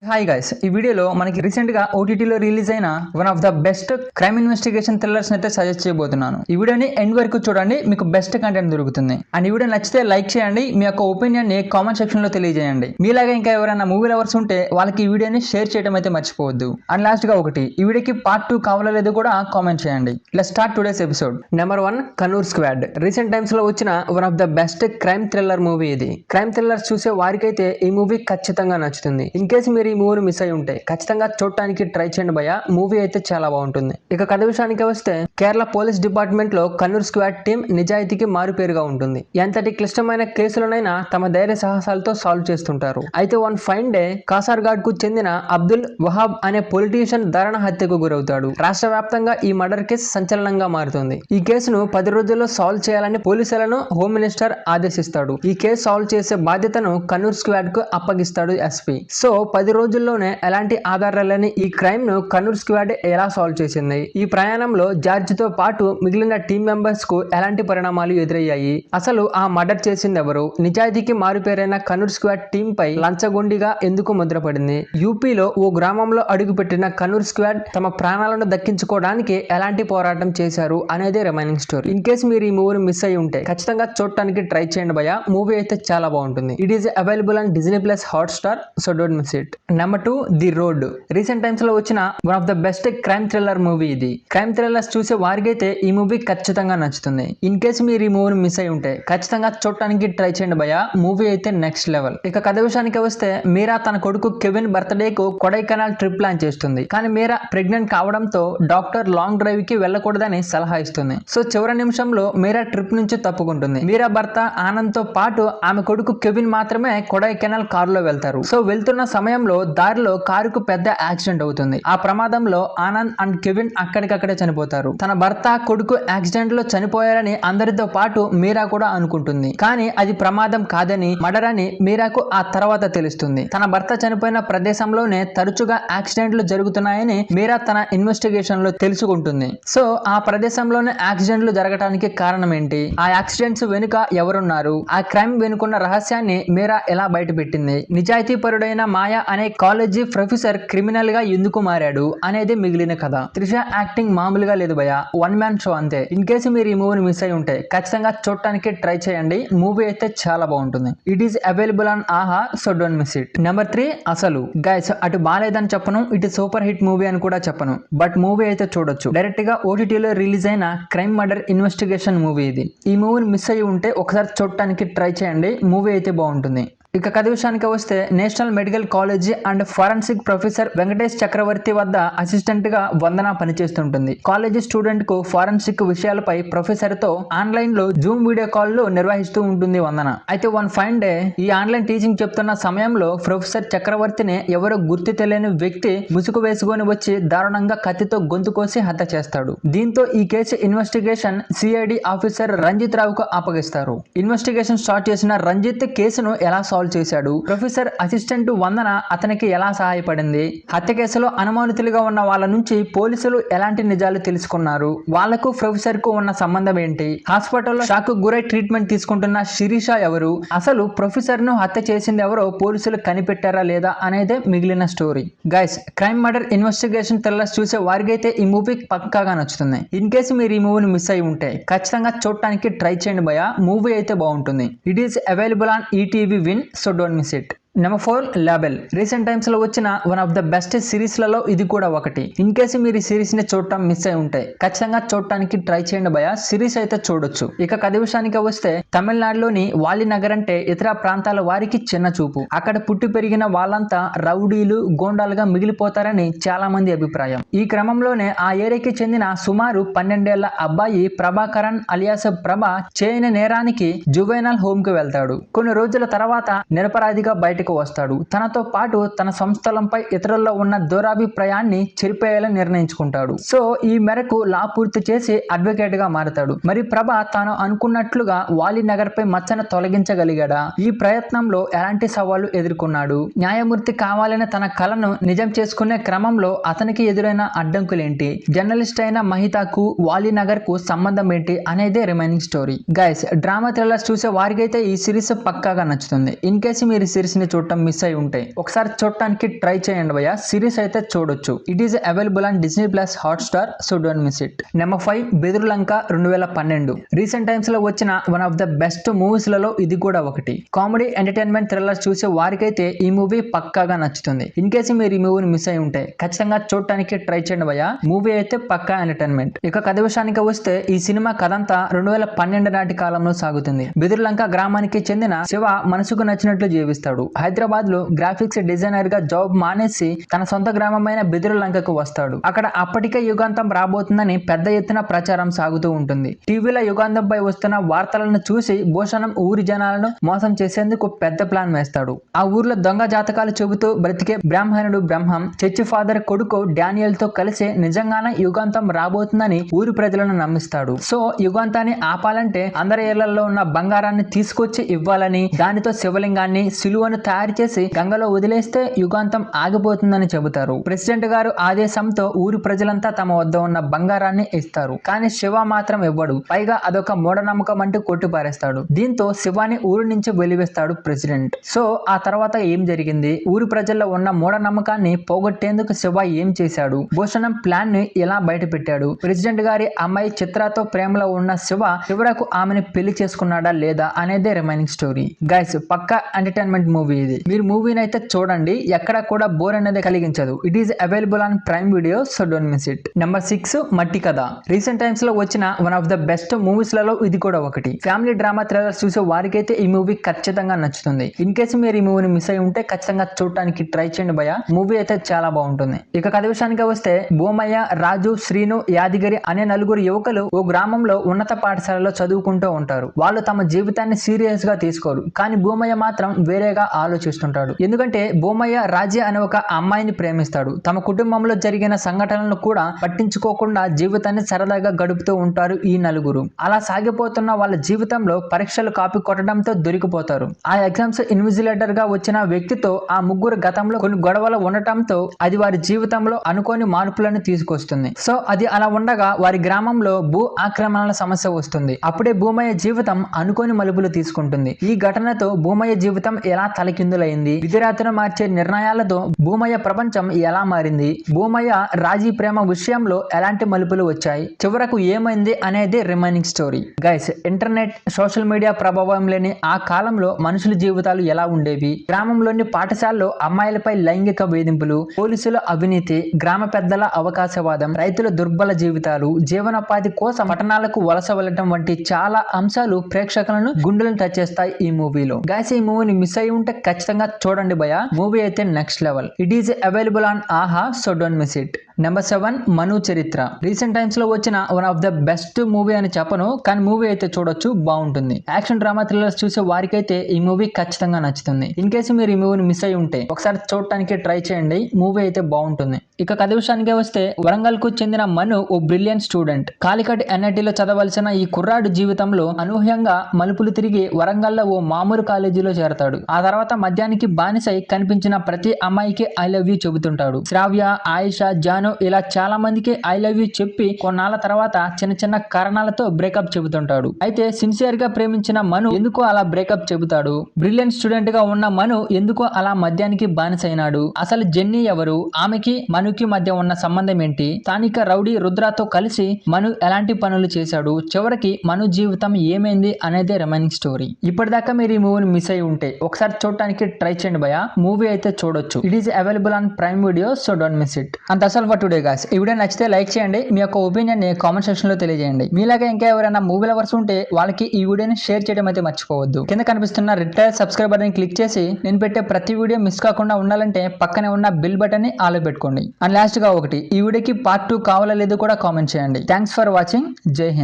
Hi guys, ఈ వీడియోలో మనకి రీసెంట్ గా ఓటీటీలో రిలీజ్ అయిన one of the best crime investigation thrillers అయితే సజెస్ట్ చేయబోతున్నాను. ఈ వీడియోని ఎండ్ వరకు చూడండి, మీకు బెస్ట్ కంటెంట్ దొరుకుతుంది. అండ్ ఈ వీడియో నచ్చితే లైక్ చేయండి, మీ యొక్క ఒపీనియన్ ని కామెంట్ సెక్షన్ లో తెలియజేయండి. మీలాగా ఇంకా ఎవరైనా మూవీ లవర్స్ ఉంటే వాళ్ళకి ఈ వీడియోని షేర్ చేయడం అయితే మర్చిపోవద్దు. అండ్ లాస్ట్ గా ఒకటి, ఈ వీడియోకి పార్ట్ 2 కావాలో లేదో కూడా కామెంట్ చేయండి. Let's start today's episode. Number 1, Kannur squad. Recent times లో వచ్చిన one of the best crime thriller movie ఇది. క్రైమ్ థ్రిల్లర్స్ చూసే వారికైతే ఈ మూవీ ఖచ్చితంగా నచ్చుతుంది. ఇన్ కేసు మీరు ఈ మూవీని మిస్ అయి ఉంటే ఖచ్చితంగా చూడటానికి ట్రై చేయండి భయ్యా, మూవీ అయితే చాలా బాగుంటుంది. ఇక కథ విషయానికి వస్తే, కేరళ పోలీస్ డిపార్ట్మెంట్ లో కన్నూర్ స్క్వాడ్ టీం నిజాయితీకి మారుపేరుగా ఉంటుంది. ఎంతటి క్లిష్టమైన కేసులనైనా తమ ధైర్య సాహసాలతో సాల్వ్ చేస్తుంటారు. అయితే వన్ ఫైన్ డే కాసార్గాడ్ కు చెందిన అబ్దుల్ వహాబ్ అనే పొలిటీషియన్ దారుణ హత్యకు గురవుతాడు. రాష్ట్ర వ్యాప్తంగా ఈ మర్డర్ కేసు సంచలనంగా మారుతుంది. ఈ కేసును 10 రోజుల్లో సాల్వ్ చేయాలని పోలీసులను హోమ్ మినిస్టర్ ఆదేశిస్తాడు. ఈ కేసు సాల్వ్ చేసే బాధ్యతను కన్నూర్ స్క్వాడ్ కు అప్పగిస్తాడు ఎస్పీ. సో 10 రోజుల్లోనే ఎలాంటి ఆధారాలని ఈ క్రైమ్ ను కన్నూర్ స్క్వాడ్ ఎలా సాల్వ్ చేసింది, ఈ ప్రయాణంలో జార్జ్ తో పాటు మిగిలిన టీం మెంబర్స్ కు ఎలాంటి పరిణామాలు ఎదురయ్యాయి, అసలు ఆ మర్డర్ చేసింది ఎవరు, నిజాయితీకి మారుపేరైన కన్నూర్ స్క్వాడ్ టీం పై లంచగొండిగా ఎందుకు ముద్రపడింది, యూపీలో ఓ గ్రామంలో అడుగుపెట్టిన కన్నూర్ స్క్వాడ్ తమ ప్రాణాలను దక్కించుకోవడానికి ఎలాంటి పోరాటం చేశారు అనేది రిమైనింగ్ స్టోరీ. ఇన్ కేసు మీరు ఈ మూవీని మిస్ అయి ఉంటే ఖచ్చితంగా చూడటానికి ట్రై చేయండి భయ్యా, మూవీ అయితే చాలా బాగుంటుంది. It is available on Disney plus hot star, so don't miss it. Number 2, the road. Recent times లో వచ్చిన one of the best crime thriller movie ఇది. క్రైమ్ థ్రిల్లర్స్ చూసే వారికైతే ఈ మూవీ ఖచ్చితంగా నచ్చుతుంది. ఇన్ కేసు మీరు ఈ మూవీని మిస్ అయి ఉంటే ఖచ్చితంగా చూడటానికి ట్రై చేయండి భయ్యా, మూవీ అయితే నెక్స్ట్ లెవెల్. ఇక కథ విషయానికి వస్తే, మీరా తన కొడుకు కెవిన్ బర్త్డే కు కొడైకెనాల్ ట్రిప్ ప్లాన్ చేస్తుంది. కానీ మీరా ప్రెగ్నెంట్ కావడంతో డాక్టర్ లాంగ్ డ్రైవ్ కి వెళ్ళకూడదని సలహా ఇస్తుంది. సో చివరి నిమిషంలో మీరా ట్రిప్ నుంచి తప్పుకుంటుంది. మీరా భర్త ఆనంద్ తో పాటు ఆమె కొడుకు కెవిన్ మాత్రమే కొడైకెనాల్ కారులో వెళ్తారు. సో వెళ్తున్న సమయంలో దారిలో కారుకు పెద్ద యాక్సిడెంట్ అవుతుంది. ఆ ప్రమాదంలో ఆనంద్ అండ్ కెవిన్ అక్కడికక్కడే చనిపోతారు. తన భర్త కొడుకు యాక్సిడెంట్ లో చనిపోయారని అందరితో పాటు మీరా కూడా అనుకుంటుంది. కానీ అది ప్రమాదం కాదని, మర్డర్ అని మీరాకు ఆ తర్వాత తెలుస్తుంది. తన భర్త చనిపోయిన ప్రదేశంలోనే తరచుగా యాక్సిడెంట్లు జరుగుతున్నాయని మీరా తన ఇన్వెస్టిగేషన్ లో తెలుసుకుంటుంది. సో ఆ ప్రదేశంలోనే యాక్సిడెంట్లు జరగడానికి కారణం ఏంటి, ఆ యాక్సిడెంట్స్ వెనుక ఎవరున్నారు, ఆ క్రైమ్ వెనుకున్న రహస్యాన్ని మీరా ఎలా బయటపెట్టింది, నిజాయితీ పరుడైన మాయా అనే కాలేజీ ప్రొఫెసర్ క్రిమినల్ గా ఎందుకు మారాడు అనేది మిగిలిన కథ. త్రిష యాక్టింగ్ మామూలుగా లేదు భయ, వన్ మ్యాన్ షో అంతే. ఇన్ కేసు మీరు ఈ మూవీని మిస్ అయి ఉంటే ఖచ్చితంగా చూడటానికి ట్రై చేయండి, మూవీ అయితే చాలా బాగుంటుంది. It is available on Aha, so don't miss it. Number 3, అసలు. గైస్, అటు బాలేదని చెప్పను, ఇటు సూపర్ హిట్ మూవీ అని కూడా చెప్పను, బట్ మూవీ అయితే చూడొచ్చు. డైరెక్ట్ గా ఓటీటీలో రిలీజ్ అయిన క్రైమ్ మర్డర్ ఇన్వెస్టిగేషన్ మూవీ ఇది. ఈ మూవీని మిస్ అయ్యి ఉంటే ఒకసారి చూడటానికి ట్రై చేయండి, మూవీ అయితే బాగుంటుంది. ఇక కథ విషయానికి వస్తే, national medical college and forensic professor Venkatesh Chakravarthi వద్ద అసిస్టెంట్ గా వందన పనిచేస్తుంటుంది. కాలేజీ స్టూడెంట్ కు ఫారెన్సిక్ విషయాలపై ప్రొఫెసర్ తో ఆన్లైన్ లో జూమ్ వీడియో కాల్ లో నిర్వహిస్తూ ఉంటుంది వందన. అయితే వన్ ఫైన్ డే ఈ ఆన్లైన్ టీచింగ్ చెప్తున్న సమయంలో ప్రొఫెసర్ చక్రవర్తిని ఎవరో గుర్తు తెలియని వ్యక్తి ముసుగు వేసుకొని వచ్చి దారుణంగా కత్తితో గొంతు కోసి హత్య చేస్తాడు. దీంతో ఈ case investigation CID officer Ranjith రావుకు అప్పగిస్తారు. ఇన్వెస్టిగేషన్ స్టార్ట్ చేసిన రంజిత్ కేసును ఎలా సాల్వ్ చేశాడు, ప్రొఫెసర్ అసిస్టెంట్ వందన అతనికి ఎలా సహాయపడింది, హత్య కేసులో అనుమానితులుగా ఉన్న వాళ్ళ నుంచి పోలీసులు ఎలాంటి నిజాలు తెలుసుకున్నారు, వాళ్లకు ప్రొఫెసర్ కు ఉన్న సంబంధం ఏంటి, హాస్పిటల్లో షాక్ గురై ట్రీట్మెంట్ తీసుకుంటున్న శిరీష ఎవరు, అసలు ప్రొఫెసర్ ను హత్య చేసింది ఎవరో పోలీసులు కనిపెట్టారా లేదా అనేదే మిగిలిన story. Guys, crime murder investigation thrillers చూసే వారికైతే ఈ మూవీ పక్కాగా నచ్చుతుంది. ఇన్ కేసు మీరు ఈ మూవీని మిస్ అయి ఉంటే ఖచ్చితంగా చూడటానికి ట్రై చేయండి భయ, మూవీ అయితే బాగుంటుంది. It is available on ETV win, so don't miss it. Number 4, label. Recent times లో వచ్చిన one of the best series లలో ఇది కూడా ఒకటి. ఇన్ కేసు మీరు ఈ సిరీస్ ని చూడటం మిస్ అయి ఉంటే ఖచ్చితంగా చూడటానికి ట్రై చేయండి భయ, సిరీస్ అయితే చూడొచ్చు. ఇక కథ విషయానికి వస్తే, తమిళనాడులోని వాలినగర్ అంటే ఇతర ప్రాంతాల వారికి చిన్న చూపు. అక్కడ పుట్టి పెరిగిన వాళ్ళంతా రౌడీలు, గోండాలుగా మిగిలిపోతారని చాలా మంది అభిప్రాయం. ఈ క్రమంలోనే ఆ ఏరియాకి చెందిన సుమారు 12 ఏళ్ల అబ్బాయి ప్రభాకరన్ అలియాస్ ప్రభ చేయని నేరానికి జువైనల్ హోమ్ కు వెళ్తాడు. కొన్ని రోజుల తర్వాత నిరపరాధిగా బయటకు వస్తాడు. తనతో పాటు తన సంస్థలంపై ఇతరుల్లో ఉన్న దురాభిప్రాయాన్ని చెరిపేయాలని నిర్ణయించుకుంటాడు. సో ఈ మేరకు లా పూర్తి చేసి అడ్వకేట్ గా మారతాడు. మరి ప్రభ తాను అనుకున్నట్లుగా వాలినగర్ పై మచ్చను తొలగించగలిగాడా, ఈ ప్రయత్నంలో ఎలాంటి సవాళ్లు ఎదుర్కొన్నాడు, న్యాయమూర్తి కావాలని తన కలను నిజం చేసుకునే క్రమంలో అతనికి ఎదురైన అడ్డంకులేంటి, జర్నలిస్ట్ అయిన మహితాకు వాలినగర్ కు సంబంధం ఏంటి అనేదే remaining story. Guys, drama thrillers చూసే వారికైతే ఈ సిరీస్ పక్కాగా నచ్చుతుంది. ఇన్ కేసు మీరు ఈ సిరీస్ ని చూడటం మిస్ అయి ఉంటే ఒకసారి చూడటానికి ట్రై చేయండి భయ్య. సిరీస్ అయితే చూడొచ్చు. It is available on Disney plus Hotstar, so don't miss it. Number 5 Bedurulanka 2012. Recent times లో వచ్చిన one of the best movies లలో ఇది కూడా ఒకటి. కామెడీ ఎంటర్టైన్మెంట్ థ్రిల్లర్ చూసే వారికైతే ఈ మూవీ పక్కాగా నచ్చుతుంది. ఇన్ కేసు మీరు ఈ మూవీని మిస్ అయి ఉంటే ఖచ్చితంగా చూడటానికి ట్రై చేయండి భయ్య. మూవీ అయితే పక్కా ఎంటర్టైన్మెంట్. ఇక కథ విషయానికి వస్తే ఈ సినిమా కథంతా 2012 నాటి కాలంలో సాగుతుంది. బెదురులంక గ్రామానికి చెందిన శివ మనసుకు నచ్చినట్లు జీవిస్తాడు. హైదరాబాద్ లో గ్రాఫిక్స్ డిజైనర్ గా జాబ్ మానేసి తన సొంత గ్రామమైన బెదురులంకకు వస్తాడు. అక్కడ అప్పటికే యుగాంతం రాబోతుందని పెద్ద ఎత్తున ప్రచారం సాగుతూ ఉంటుంది. టీవీలో యుగాంతంపై వస్తున్న వార్తలను చూసి భూషణం ఊరి జనాలను మోసం చేసేందుకు పెద్ద ప్లాన్ వేస్తాడు. ఆ ఊర్లో దొంగ జాతకాలు చెబుతూ బ్రతికే బ్రాహ్మణుడు బ్రహ్మం చర్చి ఫాదర్ కొడుకు డానియల్ తో కలిసి నిజంగానే యుగాంతం రాబోతుందని ఊరి ప్రజలను నమ్మిస్తాడు. సో యుగాంతాన్ని ఆపాలంటే అందరి ఇళ్లలో ఉన్న బంగారాన్ని తీసుకొచ్చి ఇవ్వాలని, దానితో శివలింగాన్ని సిలువను తయారు చేసి గంగలో వదిలేస్తే యుగాంతం ఆగిపోతుందని చెబుతారు. ప్రెసిడెంట్ గారు ఆదేశంతో ఊరి ప్రజలంతా తమ వద్ద ఉన్న బంగారాన్ని ఇస్తారు. కానీ శివ మాత్రం ఇవ్వడు. పైగా అదొక మూఢనమ్మకం అంటూ కొట్టిపారేస్తాడు. దీంతో శివాని ఊరి నుంచి వెలివేస్తాడు ప్రెసిడెంట్. సో ఆ తర్వాత ఏం జరిగింది, ఊరి ప్రజల్లో ఉన్న మూఢనమ్మకాన్ని పోగొట్టేందుకు శివ ఏం చేశాడు, భూషణం ప్లాన్ ని ఎలా బయట పెట్టాడు, ప్రెసిడెంట్ గారి అమ్మాయి చిత్రతో ప్రేమలో ఉన్న శివ చివరకు ఆమెను పెళ్లి చేసుకున్నాడా లేదా అనేదే రిమైనింగ్ స్టోరీ. గైస్ పక్కా ఎంటర్టైన్మెంట్ మూవీ ఇది. మీరు మూవీని అయితే చూడండి, ఎక్కడా కూడా బోర్ అనేది కలిగించదు. It is available on prime video, so don't miss it. Number 6 మట్టి కథ. రీసెంట్ టైమ్స్ లో వచ్చిన one of the best movies లలో ఇది కూడా ఒకటి. ఫ్యామిలీ డ్రామా థ్రిల్లర్స్ చూసే వారికైతే ఈ మూవీ ఖచ్చితంగా నచ్చుతుంది. ఇన్ కేసు మీరు ఈ మూవీని మిస్ అయి ఉంటే ఖచ్చితంగా చూడటానికి ట్రై చేయండి భయ్య. మూవీ అయితే చాలా బాగుంటుంది. ఇక కథ విషయానికి వస్తే భూమయ్య, రాజు, శ్రీను, యాదగిరి అనే నలుగురు యువకులు ఓ గ్రామంలో ఉన్నత పాఠశాలలో చదువుకుంటూ ఉంటారు. వాళ్ళు తమ జీవితాన్ని సీరియస్ గా తీసుకోరు. కానీ భూమయ్య మాత్రం వేరేగా ఆలోచిస్తుంటాడు. ఎందుకంటే భూమయ్య రాజీ అనే ఒక అమ్మాయిని ప్రేమిస్తాడు. తమ కుటుంబంలో జరిగిన సంఘటనలను కూడా పట్టించుకోకుండా జీవితాన్ని సరదాగా గడుపుతూ ఉంటారు ఈ నలుగురు. అలా సాగిపోతున్న వాళ్ళ జీవితంలో పరీక్షలు కాపీ కొట్టడంతో దొరికిపోతారు. ఆ ఎగ్జామ్స్ ఇన్విజిలేటర్ గా వచ్చిన వ్యక్తితో ఆ ముగ్గురు గతంలో కొన్ని గొడవలు ఉండటంతో అది వారి జీవితంలో అనుకోని మార్పులను తీసుకొస్తుంది. సో అది అలా ఉండగా వారి గ్రామంలో భూ ఆక్రమణల సమస్య వస్తుంది. అప్పుడే భూమయ్య జీవితం అనుకోని మలుపులు తీసుకుంటుంది. ఈ ఘటనతో భూమయ్య జీవితం ఎలా తలకిందులైంది, విధిరాతను మార్చే నిర్ణయాలతో భూమయ్య ప్రపంచం ఎలా మారింది, భూమయ్య రాజీ ప్రేమ విషయంలో ఎలాంటి మలుపులు వచ్చాయి, చివరకు ఏమైంది అనేది remaining story. Guys internet, social media ప్రభావం లేని ఆ కాలంలో మనుషుల జీవితాలు ఎలా ఉండేవి, గ్రామంలోని పాఠశాలలో అమ్మాయిలపై లైంగిక వేధింపులు, పోలీసుల అవినీతి, గ్రామ పెద్దల అవకాశవాదం, రైతుల దుర్బల జీవితాలు, జీవనోపాధి కోసం పట్టణాలకు వలస వెళ్లటం వంటి చాలా అంశాలు ప్రేక్షకులను గుండెలను టచ్ చేస్తాయి ఈ మూవీలో. గైస్ ఈ మూవీని మిస్ అయి ఉంటే ఖచ్చితంగా చూడండి భయ. మూవీ అయితే next level. It is available on Aha, so don't miss it. Number 7 Manu Charitra. Recent times లో వచ్చిన one of the best movie అని చెప్పను, కానీ మూవీ అయితే చూడొచ్చు, బాగుంటుంది. యాక్షన్ డ్రామా థ్రిల్లర్స్ చూసే వారికైతే ఈ మూవీ ఖచ్చితంగా నచ్చుతుంది. ఇన్ కేసు మీరు ఈ మూవీని మిస్ అయి ఉంటే ఒకసారి చూడటానికి ట్రై చేయండి. మూవీ అయితే బాగుంటుంది. ఇక కథ విషయానికి వస్తే వరంగల్ కు చెందిన మను ఓ బ్రిలియంట్ స్టూడెంట్. కాలికట్ ఎన్ఐటీలో చదవలసిన ఈ కుర్రాడు జీవితంలో అనూహ్యంగా మలుపులు తిరిగి వరంగల్లో ఓ మామూలు కాలేజీలో చేరతాడు. ఆ తర్వాత మద్యానికి బానిసై కనిపించిన ప్రతి అమ్మాయికి ఐ లవ్ యూ చెబుతుంటాడు. శ్రావ్య, ఆయిషా, జాను ఇలా చాలా మందికి ఐ లవ్ యూ చెప్పి కొన్నాళ్ళ తర్వాత చిన్న చిన్న కారణాలతో బ్రేకప్ చెబుతుంటాడు. అయితే సిన్సియర్ గా ప్రేమించిన మను ఎందుకో అలా బ్రేకప్ చెబుతాడు. బ్రిలియంట్ స్టూడెంట్ గా ఉన్న మను ఎందుకో అలా మద్యానికి బానిసైనాడు. అసలు జెన్నీ ఎవరు, ఆమెకి మనుకి మధ్య ఉన్న సంబంధం ఏంటి, స్థానిక రౌడీ రుద్రతో కలిసి మను ఎలాంటి పనులు చేశాడు, చివరికి మను జీవితం ఏమైంది అనేదే రిమైనింగ్ స్టోరీ. ఇప్పటిదాకా మీరు ఈ మూవీని మిస్ అయి ఉంటే ఒకసారి చూడటానికి ట్రై చేయండి భయ. మూవీ అయితే చూడొచ్చు. It is available on prime video, so don't miss it. అంత అసలు ఫర్ టుడే గాయ్స్. ఈ వీడియో నచ్చితే లైక్ చేయండి. మీ యొక్క ఒపీనియన్ ని కామెంట్ సెక్షన్ లో తెలియజేయండి. మీలాగా ఇంకా ఎవరైనా మూవీ లవర్స్ ఉంటే వాళ్ళకి ఈ వీడియోని షేర్ చేయడం అయితే మర్చిపోవద్దు. కింద కనిపిస్తున్న red colour subscribe button click చేసి నేను పెట్టే ప్రతి వీడియో మిస్ కాకుండా ఉండాలంటే పక్కనే ఉన్న బిల్ బటన్ ని ఆలో పెట్టుకోండి. అండ్ లాస్ట్ గా ఒకటి, ఈ వీడియోకి పార్ట్ 2 కావాలా లేదో కూడా కామెంట్ చేయండి. Thanks for watching. జై హింద్.